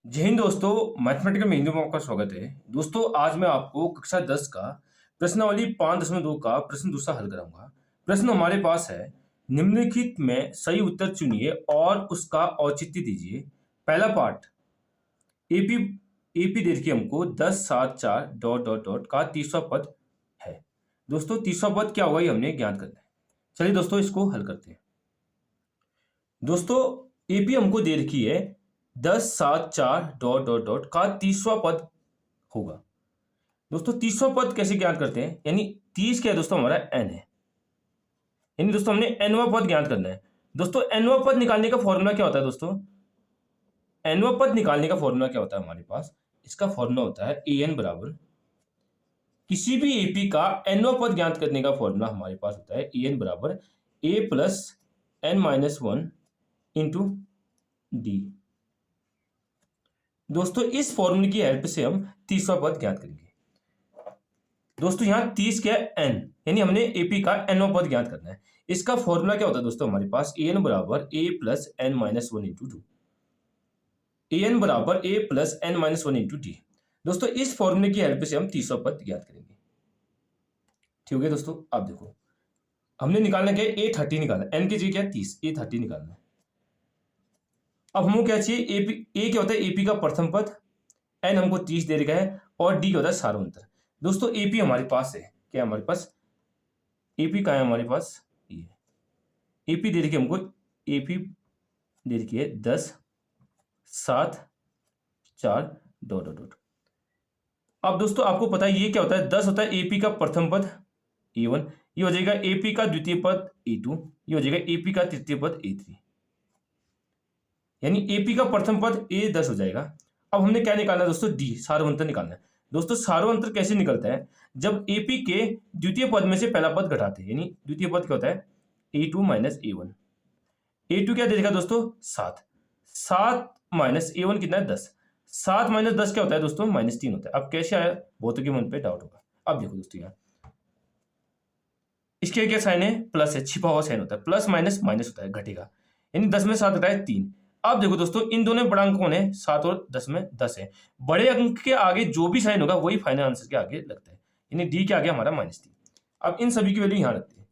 जय हिंद दोस्तों, मैथमेटिकल में हिंदी में आपका स्वागत है। दोस्तों, आज मैं आपको कक्षा 10 का प्रश्नावली 5.2 का प्रश्न दूसरा हल कराऊंगा। प्रश्न हमारे पास है, निम्नलिखित में सही उत्तर चुनिए और उसका औचित्य दीजिए। पहला पार्ट, एपी एपी दे रखी हमको 10 7 4 डॉट डॉट डॉट का तीसरा पद है। दोस्तों, तीसरा पद क्या होगा ये हमने ज्ञात करना है। चलिए दोस्तों, इसको हल करते हैं। दोस्तों, एपी हमको दे रखी है 10 7 4 डॉट डॉट डॉट का तीसरा पद होगा। दोस्तों, तीसरा पद कैसे ज्ञात करते हैं, यानी 30 क्या है दोस्तों, हमारा एन है। यानी दोस्तों हमने एनवा पद ज्ञात करना है। दोस्तों, एनवा पद निकालने का फॉर्मूला क्या होता है दोस्तों? एनवा पद निकालने का फॉर्मूला क्या होता है हमारे पास? इसका फॉर्मूला होता है ए एन बराबर, किसी भी एपी का एनवा पद ज्ञात करने का फॉर्मूला हमारे पास होता है ए एन बराबर A plus N minus one into D. दोस्तों, इस फॉर्मूले की हेल्प से हम तीसरा पद ज्ञात करेंगे। दोस्तों, यहां 30 क्या है, एन, यानी हमने एपी का एनवा पद ज्ञात करना है। इसका फॉर्मूला क्या होता है दोस्तों हमारे पास? ए एन बराबर A plus N minus one into two. A N बराबर A plus N minus one into D. दोस्तों, इस फॉर्मूले की हेल्प से हम तीसरा पद ज्ञात करेंगे। ठीक है दोस्तों, आप देखो, हमने निकालना क्या है? ए 30 निकालना है। एन की जगह क्या है? 30, ए 30 निकालना है। अब हमको क्या चाहिए? एपी, ए क्या होता है? एपी का प्रथम पद, एन हमको 30 दे रखा है, और डी क्या होता है? सार्वंतर। दोस्तों, एपी हमारे पास है, क्या हमारे पास? एपी का है हमारे पास, ये एपी दे रखी है हमको, एपी दे रखी है 10 7 4 डॉट डॉट डॉट। अब दोस्तों, आपको पता है ये क्या होता है? 10 होता है एपी का प्रथम पद ए1, ये हो जाएगा एपी का द्वितीय पद ए2, ये हो जाएगा एपी का तृतीय पद ए3, यानी एपी का प्रथम पद ए10 हो जाएगा। अब हमने क्या निकालना है दोस्तों? डी, सार्वंतर निकालना है। दोस्तों, सार्वंतर कैसे निकलता है? जब एपी के द्वितीय पद में से पहला पद घटाते हैं, यानी द्वितीय पद क्या होता है? A2 minus A1. ए2 क्या दे देगा दोस्तों? 7, 7 माइनस ए1 कितना है? 10। 7 माइनस 10 क्या होता है दोस्तों? -3 होता है। अब कैसे आया? बहुतों के मन पे डाउट होगा। अब देखो दोस्तों, यहाँ इसके क्या साइन है? प्लस है, छिपा हुआ साइन होता है। प्लस माइनस माइनस होता है, घटेगा, यानी 10 में 7 घटाए 3। अब देखो दोस्तों, इन दोनों बड़ा अंक कौन है? 7 और 10 में 10 है। बड़े अंक के आगे जो भी साइन होगा वही फाइनल आंसर के आगे लगता है, यानी डी के आगे हमारा -3। अब इन सभी की वैल्यू यहां रखते हैं।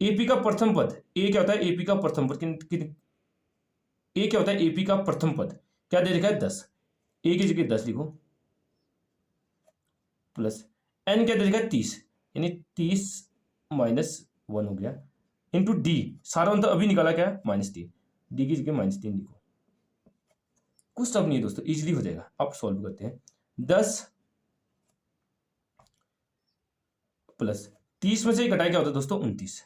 एपी का प्रथम पद, ए क्या होता है? एपी का प्रथम पद ए क्या होता है? एपी का प्रथम पद क्या दे रखा है? 10। ए की जगह 10 लिखो, प्लस एन क्या दे रखा है? 30, यानी 30 -1 हो गया, इंटू डी, सारा अभी निकाला क्या? -3। डी की जगह -3 लिखो। कुछ सब नहीं है दोस्तों, इजीली हो जाएगा। अब सॉल्व करते हैं। 10 प्लस 30 में से घटाया क्या होता है दोस्तों? 29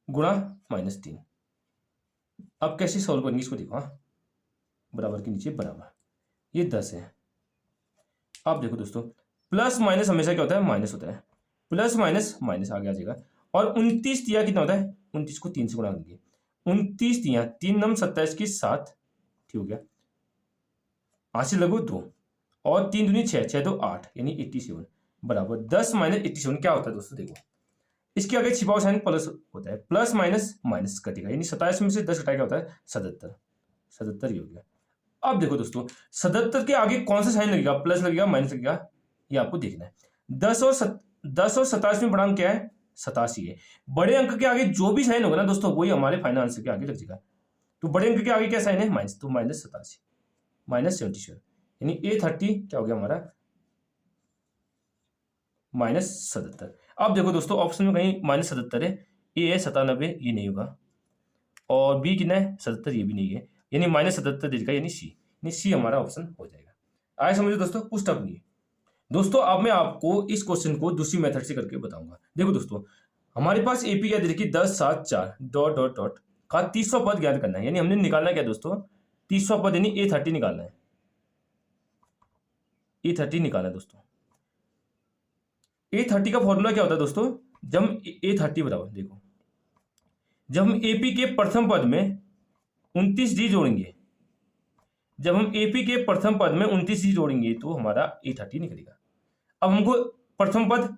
गुणा -3। अब कैसे सॉल्व करेंगे इसको? देखो, हाँ, बराबर के नीचे बराबर, ये 10 है। अब देखो दोस्तों, प्लस माइनस हमेशा क्या होता है? माइनस होता है। प्लस माइनस माइनस आगे आ जाएगा। और 29 दिया कितना होता है? 29 को 3 से गुणा करेंगे। 29 दिया 3 नम 27 की 7, ठीक हो गया, 8 से लगो 2, और 3 दूनी 6, 6 2 8, यानी 87 बराबर 10 माइनस 87 क्या होता है दोस्तों? देखो, इसके आगे छिपा हुआ साइन प्लस होता है, प्लस माइनस माइनस कटेगा, यानी 27 में से 10 घटाया क्या होता है? 77, 77 ही हो गया। अब देखो दोस्तों, 77 के आगे कौन सा साइन लगेगा? प्लस लगेगा, माइनस लगेगा, ये आपको देखना है। 10 और 27 में बड़ा अंक क्या है? 87 है। बड़े अंक के आगे जो भी साइन होगा ना दोस्तों, वही हमारे फाइनल आंसर के आगे लग जाएगा। तो बड़े अंक के आगे क्या साइन है? माइनस, तो -87 -77, यानी A30 क्या हो गया हमारा? -77। अब देखो दोस्तों, ऑप्शन में कहीं -77 है, ए है 97, ये नहीं होगा, और बी कितना है? 77, ये भी नहीं है, यानी -77 दे देगा, यानी सी हमारा ऑप्शन हो जाएगा। आए समझो दोस्तों, कुछ टफ नहीं है। दोस्तों, अब मैं आपको इस क्वेश्चन को दूसरी मेथड से करके बताऊंगा। देखो दोस्तों, हमारे पास एपी क्या देखिए 10 7 4 डॉट डॉट डॉट का तीसरा पद ज्ञात करना है, यानी हमने निकालना क्या दोस्तों? तीसरा पद, यानी A30 निकालना है। A30 निकालना है दोस्तों। A30 का फॉर्मूला क्या होता है दोस्तों? जब A30 बराबर, देखो, जब हम एपी के प्रथम पद में 29D जोड़ेंगे, जब हम एपी के प्रथम पद में 29D जोड़ेंगे तो हमारा A30 निकलेगा। अब हमको प्रथम पद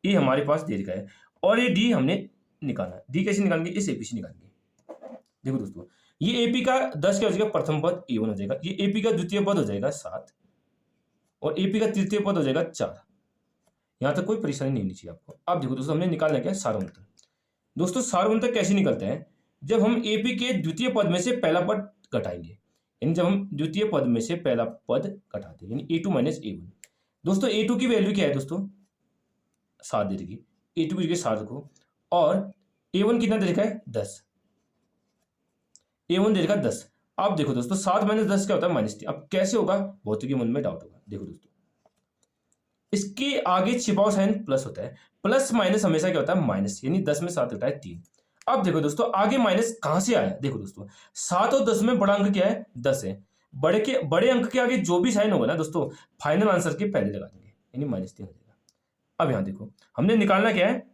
ए हमारे पास दे रखा है, और ये डी हमने निकालना है। डी कैसे निकालेंगे? इस एपी से निकालेंगे। देखो दोस्तों, ये एपी का 10 क्या हो जाएगा, प्रथम पद A1 हो जाएगा। ये एपी का द्वितीय पद हो जाएगा 7 और एपी का तृतीय पद हो जाएगा 4। यहां तक कोई परेशानी नहीं होनी चाहिए आपको। अब देखो दोस्तों, हमने निकालना क्या, सारवंतर। दोस्तों सारवंतर कैसे निकलते हैं, जब हम एपी के द्वितीय पद में से पहला पद घटाएंगे, यानी जब हम द्वितीय पद में से पहला पद घटाते हैं, यानी A2 माइनस A1। दोस्तों A2 की वैल्यू क्या है दोस्तों, 7 दे रखी, A2 की जगह 7 रखो, और A1 कितना दे रखा है, 10। A1 दे रखा है 10। अब देखो दोस्तों 7 माइनस 10 क्या होता है, -3। अब कैसे होगा, बहुत के मन में डाउट होगा। देखो दोस्तों, इसके आगे छिपा हुआ साइन प्लस होता है, प्लस माइनस हमेशा क्या होता है, माइनस, यानी 10 में 7 होता है 3। अब देखो दोस्तों, आगे माइनस कहां से आया, देखो दोस्तों 7 और 10 में बड़ा अंक क्या है, 10 है। बड़े अंक के आगे जो भी साइन होगा ना दोस्तों, फाइनल आंसर के पहले लगा देंगे, यानी -3 हो जाएगा। अब यहां देखो, हमने निकालना क्या है,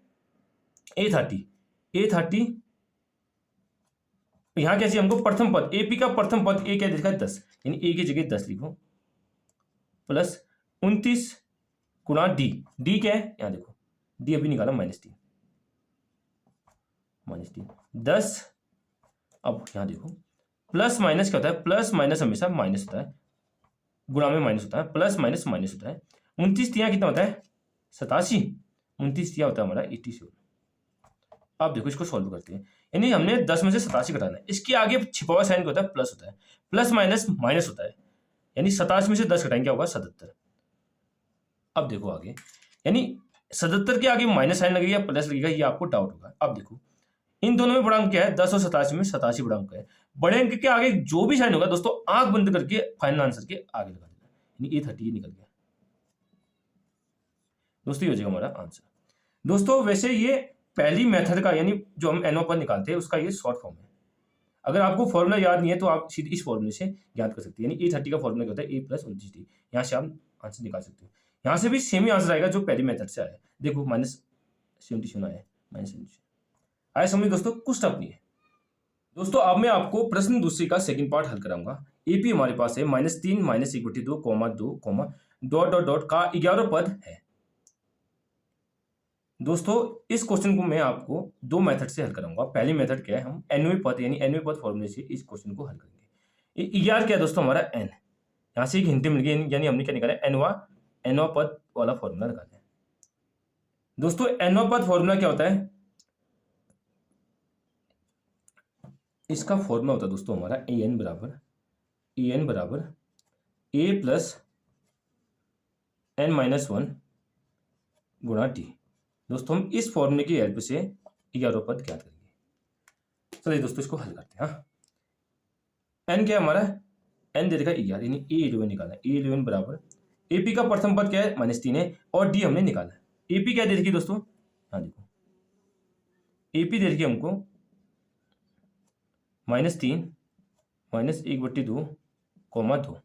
A30। यहां क्या चाहिए हमको, प्रथम पद, एपी का प्रथम पद ए क्या देखा है, 10, यानी ए की जगह 10 लिखो, प्लस 29 गुणा डी। डी क्या है, यहां देखो, डी अभी निकाला -3, 10। अब यहां देखो, प्लस माइनस क्या होता है, प्लस माइनस हमेशा माइनस होता है, गुणा में माइनस होता है, प्लस माइनस माइनस होता है। 29 तिया कितना होता है, 87। 29 तिया होता है हमारा 87। अब देखो इसको सॉल्व करते हैं, यानी हमने 10 में से 87 घटाना है। इसके आगे छिपा हुआ साइन क्या होता है, प्लस होता है, प्लस माइनस माइनस होता है, यानी 87 में से 10 घटाएंगे क्या होगा, 77। अब देखो आगे, यानी 77 के आगे माइनस साइन लगेगा, प्लस लगेगा, ये आपको डाउट होगा। अब देखो इन दोनों में बड़ा अंक क्या है, 10 और 87 में 87 बड़ा अंक है। बड़े अंक के आगे जो भी साइन होगा दोस्तों, आंख बंद करके फाइनल आंसर के आगे लगा देना, यानी A30 निकल गया दोस्तों, ये हो जाएगा हमारा आंसर। दोस्तों वैसे ये पहली मेथड का, यानी जो हम एनओ पर निकालते हैं उसका ये शॉर्ट फॉर्म है। अगर आपको फॉर्मूला याद नहीं है तो आप सीधे इस फॉर्मूले से याद कर सकते हैं, यानी A30 का फॉर्मूला क्या होता है, A प्लस 29D। यहाँ से आप आंसर निकाल सकते हो। यहाँ से भी सेम ही आंसर आएगा जो पहली मेथड से आया। देखो -77 आया, -77 आया समझ दोस्तों, कुछ टफ नहीं है। दोस्तों अब मैं आपको प्रश्न दूसरे का सेकंड पार्ट हल कराऊंगा। एपी हमारे पास है -3 -1/2, -2, डॉट डॉट डॉट का 11 पद है। दोस्तों इस क्वेश्चन को मैं आपको दो मेथड से हल कराऊंगा। पहली मेथड क्या है, हम एनवे पद यानी एनवे पद फॉर्मूले से इस क्वेश्चन को हल करेंगे। ER क्या है दोस्तों, हमारा एन, यहाँ से एक हिंट मिल गई, यानी हमने क्या निकाला, एनवा पद वाला फॉर्मूला निकाला है। दोस्तों एनवा पद फॉर्मूला क्या होता है, इसका फॉर्मूला होता है दोस्तों हमारा एन बराबर ए प्लस n-1 गुणा टी। दोस्तों हम इस फॉर्मूले की हेल्प से 11 पद ज्ञात करेंगे। चलिए दोस्तों इसको हल करते हैं। एन क्या है हमारा, एन दे देगा ER, यानी A11 निकालना है। A11 बराबर एपी का प्रथम पद क्या है, -3 है, और डी हमने निकाला है। एपी क्या दे रखी दोस्तों, हाँ देखो एपी दे रखी हमको -3 -1/2, -2,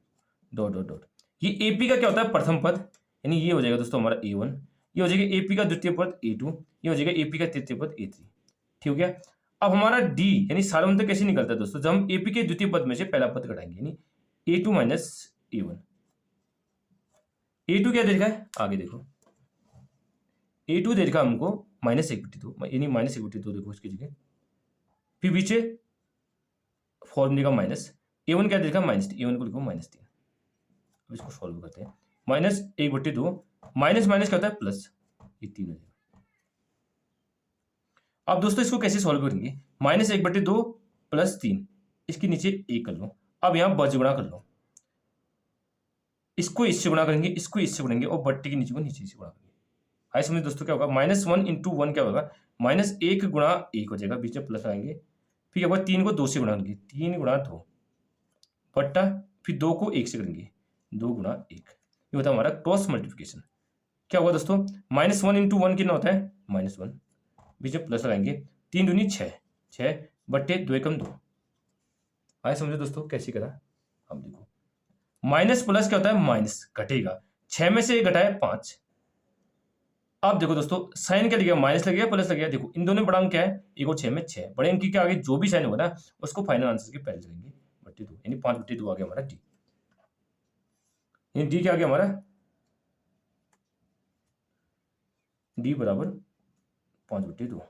डॉट डॉट डॉट। ये एपी का क्या होता है, प्रथम पद, यानी ये हो जाएगा दोस्तों हमारा A1, ये हो जाएगा एपी का द्वितीय पद A2, ये हो जाएगा एपी का तृतीय पद A3। ठीक हो गया। अब हमारा डी यानी सारवंतर कैसे निकलता है दोस्तों, जब हम एपी के द्वितीय पद में से पहला पद घटाएंगे, यानी A2 माइनस A1। A2 क्या दे रखा है, आगे देखो A2 दे रखा हमको -1/2, यानी -1/2 देखो इसकी जगह, फिर पीछे फॉर्मूले का माइनस, A1 क्या दे रखा -3, A1 को लिखो -3। अब इसको सॉल्व करते हैं, -1/2 माइनस माइनस क्या होता है, प्लस, ये 3 हो जाएगा। अब दोस्तों इसको कैसे सॉल्व करेंगे, -1/2 प्लस 3, इसके नीचे 1 कर लो। अब यहाँ बज गुणा कर लो, इसको इससे गुणा करेंगे, इसको इससे गुणेंगे, और बट्टे के नीचे को नीचे से गुणा करेंगे। आइए समझे दोस्तों क्या होगा, -1 × 1 क्या होगा, -1 गुणा 1 हो जाएगा, बीच में प्लस आएंगे, फिर क्या होगा 3 को 2 से गुणा करेंगे, 3 गुणा 2 बट्टा, फिर 2 को 1 से करेंगे, 2 गुणा 1। ये होता है हमारा क्रॉस मल्टीप्लिकेशन। क्या होगा दोस्तों, -1 × 1 कितना होता है, -1, बीच में प्लस लगाएंगे, 3 दूनी 6, 6 बट्टे 2 एकम 2। आइए समझो दोस्तों कैसे करा, अब देखो माइनस प्लस क्या होता है, माइनस घटेगा, 6 में से 1 घटाए 5। अब देखो दोस्तों साइन क्या लगेगा, माइनस लगेगा प्लस लगेगा, देखो इन दोनों बड़ा अंक क्या है, 1 और 6 में 6, बड़े अंक के आगे जो भी साइन होगा ना उसको फाइनल आंसर के पहले लगाएंगे, 2, यानी 5/2 आ गया हमारा डी। यानी डी क्या आ गया हमारा, डी बराबर 5/2,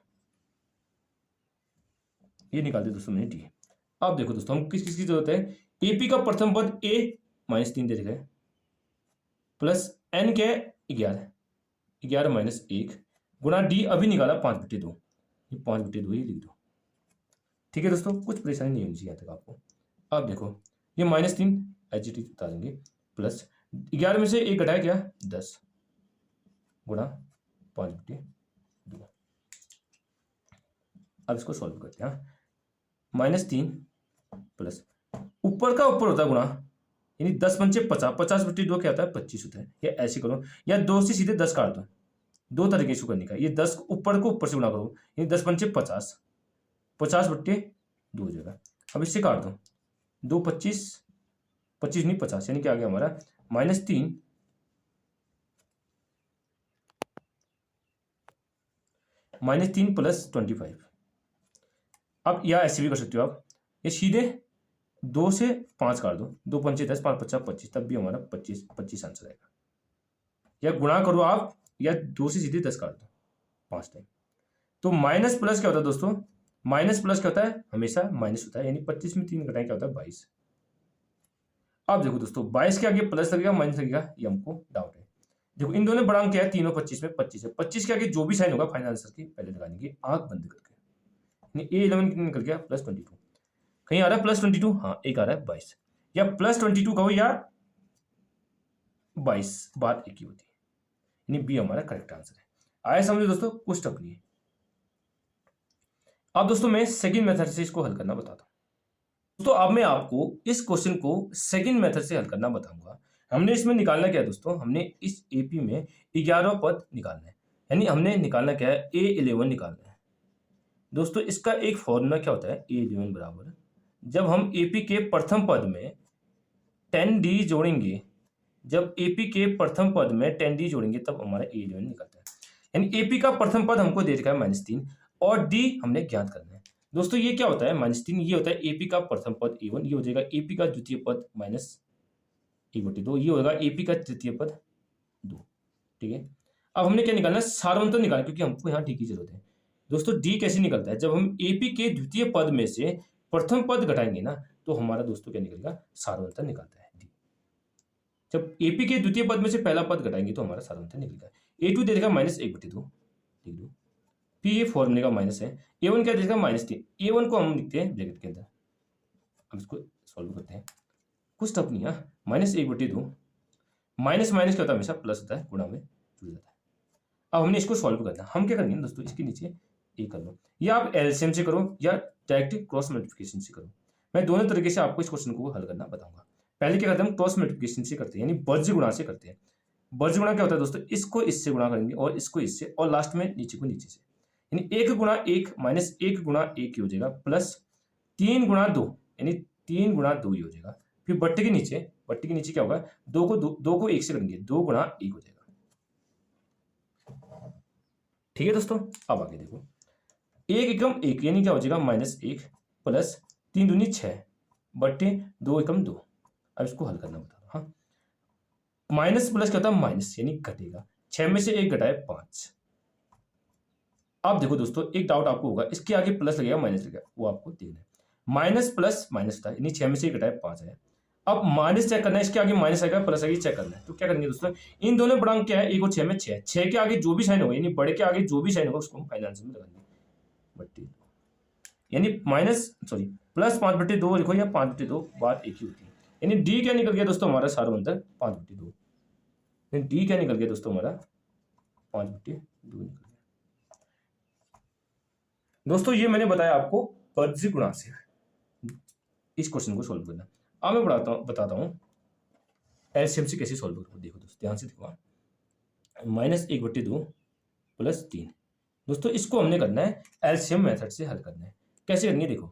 ये निकाल दिया दोस्तों मैंने डी। अब देखो दोस्तों हम किस किसकी जरूरत है, एपी का प्रथम पद ए -3 दे रखा है प्लस एन क्या है 11, 11 माइनस 1 गुणा डी अभी निकाला 5/2, ये 5/2 ही लिख दो। ठीक है दोस्तों, कुछ परेशानी नहीं होनी चाहिए यहाँ तक आपको। अब देखो ये -3 एच उतारेंगे प्लस 11 में से 1 घटाया क्या 10 गुणा 5/2। अब इसको सॉल्व करते हैं। -3 प्लस ऊपर का ऊपर होता है गुणा, यानी 10 पंचे 50, 50/2 क्या होता है 25 होता है। या ऐसे करो या 2 से सीधे 10 काट दो, दो तरीके से करने का। ये 10 ऊपर को ऊपर से गुणा करो, यानी 10 पंचे 50, 50/2 हो जाएगा। अब इससे काट दो, 2 25, 25 नहीं 50, यानी क्या आ गया हमारा -3 प्लस 25। अब या ऐसे भी कर सकते हो आप, ये सीधे 2 से 5 काट दो, 2 पंचे 10, 5 50 25, तब भी हमारा 25 आंसर आएगा। या गुणा करो आप, या 2 से सीधे 10 काट दो 5 टाइम। तो माइनस प्लस क्या होता है दोस्तों, माइनस प्लस क्या होता है हमेशा माइनस होता है, यानी 25 में 3 घटाएं क्या होता है 22। अब देखो दोस्तों 22 के आगे प्लस लगेगा माइनस लगेगा, ये हमको डाउट है। देखो इन दोनों बढ़ांक क्या है, तीनों 25 में 25 है। 25 के आगे जो भी साइन होगा फाइनल आंसर की पहले लगाने की आंख बंद करके, यानी A11 कितने निकल गया +22। कहीं आ रहा है +22, हाँ एक आ रहा है 22, या +22 कहो या 22, बात एक ही होती है, यानी बी हमारा करेक्ट आंसर है। आया समझो दोस्तों, कुछ टफ नहीं है। अब दोस्तों मैं सेकंड मेथड से इसको हल करना बताता हूं। दोस्तों अब मैं आपको इस क्वेश्चन को सेकंड मेथड से हल करना बताऊंगा। हमने इसमें निकालना क्या है दोस्तों, हमने इस एपी में 11वां पद निकालना है, यानी हमने निकालना क्या है A11 निकालना है। दोस्तों इसका एक फॉर्मूला क्या होता है, A11 बराबर, जब हम एपी के प्रथम पद में 10D जोड़ेंगे, जब एपी के प्रथम पद में 10D जोड़ेंगे तब हमारा A11 निकलता है। यानी एपी का प्रथम पद हमको दे रखा है -3 और डी हमने ज्ञात करना है। दोस्तों ये क्या होता है -3, ये होता है एपी का प्रथम पद A1, ये हो जाएगा एपी का द्वितीय पद -1/2, ये होगा एपी का तृतीय पद 2। ठीक है, अब हमने क्या निकालना है, सारवंतर निकालना, क्योंकि हमको यहाँ डी की जरूरत है। दोस्तों डी कैसे निकलता है, जब हम एपी के द्वितीय पद में से प्रथम पद घटाएंगे ना, तो हमारा दोस्तों क्या निकलेगा, सारवंतर निकलता है डी। जब एपी के द्वितीय पद में से पहला पद घटाएंगे तो हमारा सारवंतर निकलेगा। A2 दे देगा -1/2, लिख दो। फिर ये फॉर्मूले का माइनस है, A1 क्या देगा -3, A1 को हम लिखते हैं ब्रैकेट के अंदर। अब इसको सॉल्व करते हैं, कुछ टफ नहीं है। -1/2, माइनस माइनस क्या होता है हमेशा प्लस होता है, गुणा में जुड़ जाता है। अब हमने इसको सॉल्व करना है, हम क्या करेंगे दोस्तों, इसके नीचे ए कर लो, या आप एलसीएम से करो या डायरेक्ट क्रॉस मल्टीप्लिकेशन से करो। मैं दोनों तरीके से आपको इस क्वेश्चन को हल करना बताऊंगा। पहले क्या करते हैं, हम क्रॉस मल्टीप्लिकेशन से करते हैं, यानी बज्र गुणा से करते हैं। बज्र गुणा क्या होता है दोस्तों, इसको इससे गुणा करेंगे और इसको इससे, और लास्ट में नीचे को नीचे से, यानी 1 गुणा 1 माइनस 1 गुणा 1 हो जाएगा, प्लस 3 गुणा 2, यानी 3 गुणा 2 ही हो जाएगा। फिर बट्टे के नीचे क्या होगा, 2 को 1 से करेंगे, 2 गुणा 1 हो जाएगा। ठीक है दोस्तों, अब आगे देखो, 1 एकम 1 यानी क्या हो जाएगा -1 प्लस 3 दूनी 6 बट्टे 2 एकम 2। अब इसको हल करना बता रहा हूं। हाँ, माइनस प्लस क्या होता है माइनस, यानी घटेगा, 6 में से 1 घटाए 5। अब देखो दोस्तों एक डाउट आपको होगा, इसके आगे प्लस लगेगा माइनस लगेगा, वो आपको देखना है। माइनस प्लस माइनस था, यानी 6 में से 1 घटाए 5 है। अब माइनस चेक करना है, इसके आगे माइनस आएगा प्लस आएगा चेक करना है। तो क्या करेंगे दोस्तों, इन दोनों बढ़ांक क्या है, 1 और 6 में 6, 6 के आगे जो भी साइन होगा, यानी बड़े के आगे जो भी साइन होगा उसको हम फाइनल आंसर में लगाएंगे, बट्टे, यानी प्लस 5/2 लिखो या 5/2, बात एक ही होती है। यानी डी क्या निकल गया दोस्तों हमारा सारवंतर 5/2, डी क्या निकल गया दोस्तों हमारा 5/2 निकल गया। दोस्तों ये मैंने बताया आपको बज्र गुणा से इस क्वेश्चन को सॉल्व करना। अब मैं बताता हूँ एलसीएम से कैसे सॉल्व करूँ। देखो दोस्तों ध्यान से देखो, -1/2 प्लस 3। दोस्तों इसको हमने करना है एलसीएम मेथड से हल करना है। कैसे करेंगे, देखो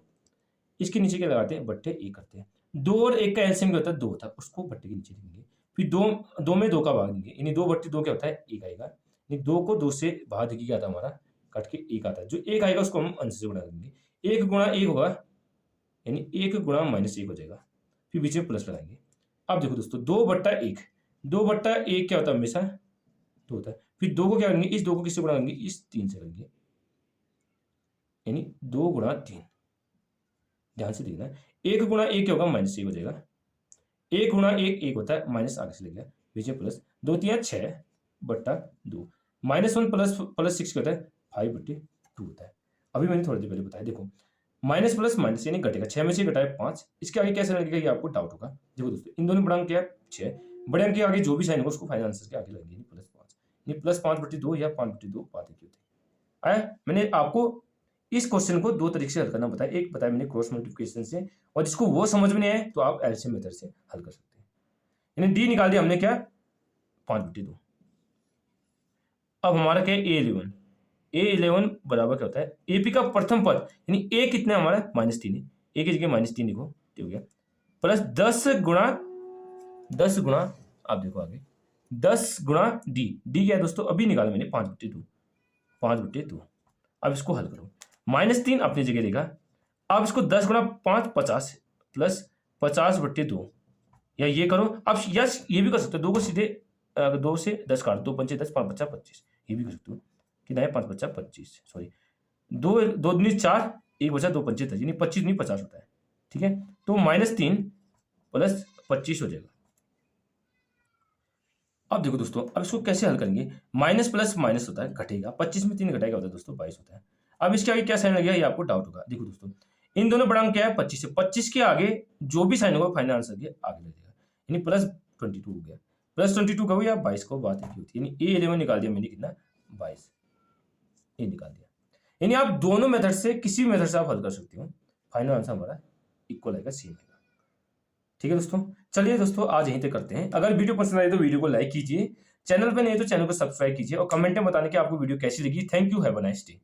इसके नीचे क्या लगाते हैं, बट्टे 1 करते हैं। 2 और 1 का एलसीएम क्या होता है 2 था, उसको बट्टे के नीचे लिखेंगे। फिर 2 में 2 का भाग देंगे, यानी 2/2 क्या होता है 1 आएगा, यानी 2 को 2 से भाग देंगे, क्या आता है हमारा कट के 1 आता है। जो 1 आएगा उसको हम अंश से गुणा करेंगे, 1 गुणा 1 होगा, यानी 1 गुणा -1 हो जाएगा। फिर बीच में प्लस लगाएंगे। अब देखो दोस्तों 2/1 क्या होता है हमेशा 2 होता है। फिर 2 को क्या करेंगे, इस 2 को किससे गुणा करेंगे, इस 3 से करेंगे, यानी 2 गुणा 3, ध्यान से देखना, 1 गुणा 1 क्या होगा, -1 हो जाएगा। 1 गुणा 1 1 होता है, माइनस आगे से ले गया, बीच में प्लस, 2 3 6 बट्टा 2, -1 प्लस 6 क्या होता है, 5/2 होता है। अभी मैंने थोड़ी देर पहले बताया, देखो माइनस प्लस माइनस यानी घटेगा, 6 में से घटाए 5, इसके आगे कैसे लगेगा ये आपको डाउट होगा। देखो दोस्तों, इन दोनों बड़ा अंक क्या है 6, बड़े अंक के आगे जो भी साइन होगा उसको फाइनल आंसर के आगे लगेगी +5, यानी +5/2 या 5/2 बात एक ही होती है। आया, मैंने आपको इस क्वेश्चन को 2 तरीके से हल करना बताया, एक बताया मैंने क्रॉस मल्टीप्लिकेशन से, और जिसको वो समझ में नहीं आए तो आप एलसीएम मेथड से हल कर सकते हैं। यानी डी निकाल दिया हमने क्या, 5/2। अब हमारा क्या है, A11 बराबर क्या होता है, एपी का प्रथम पद, यानी ए कितना है हमारा, -3 है, ए की जगह -3 लिखो, ठीक हो गया, प्लस 10 गुणा आप देखो आगे 10 गुणा डी क्या है दोस्तों, अभी निकाला मैंने 5/2। अब इसको हल करो, -3 अपनी जगह देगा, अब इसको 10 गुणा 5 50 प्लस 50/2, या ये करो अब, यस ये भी कर सकते हो, 2 को सीधे 2 से 10 काट दो, 5 10 5 5 25, ये भी कर सकते हो, कितना है 5 5 25, सॉरी 2 2 दूनी 4, 1 बचा 2 पंचे 10, यानी 25 नहीं 50 होता है, ठीक है। तो -3 प्लस 25 हो जाएगा। अब देखो दोस्तों, अब इसको कैसे हल करेंगे, माइनस प्लस माइनस होता है, घटेगा, 25 में 3 घटाएगा होता है दोस्तों 22 होता है। अब इसके आगे क्या साइन लगेगा ये आपको डाउट होगा। देखो दोस्तों, इन दोनों बड़ा अंक क्या है 25 है, 25 के आगे जो भी साइन होगा फाइनल आंसर के आगे लगेगा, यानी +22 हो गया, +22 का हो या 22 को, बात एक ही होती है। यानी A11 निकाल दिया मैंने, कितना 22, ये निकाल दिया। यानी आप दोनों मेथड से किसी भी मेथड से आप हल कर सकते हो, फाइनल आंसर हमारा इक्वल आएगा, सेम आएगा। ठीक है दोस्तों, चलिए दोस्तों आज यहीं तक करते हैं। अगर वीडियो पसंद आए तो वीडियो को लाइक कीजिए, चैनल पर नहीं है तो चैनल को सब्सक्राइब कीजिए, और कमेंट में बताने कि आपको वीडियो कैसी लगी। Thank you, have a nice day.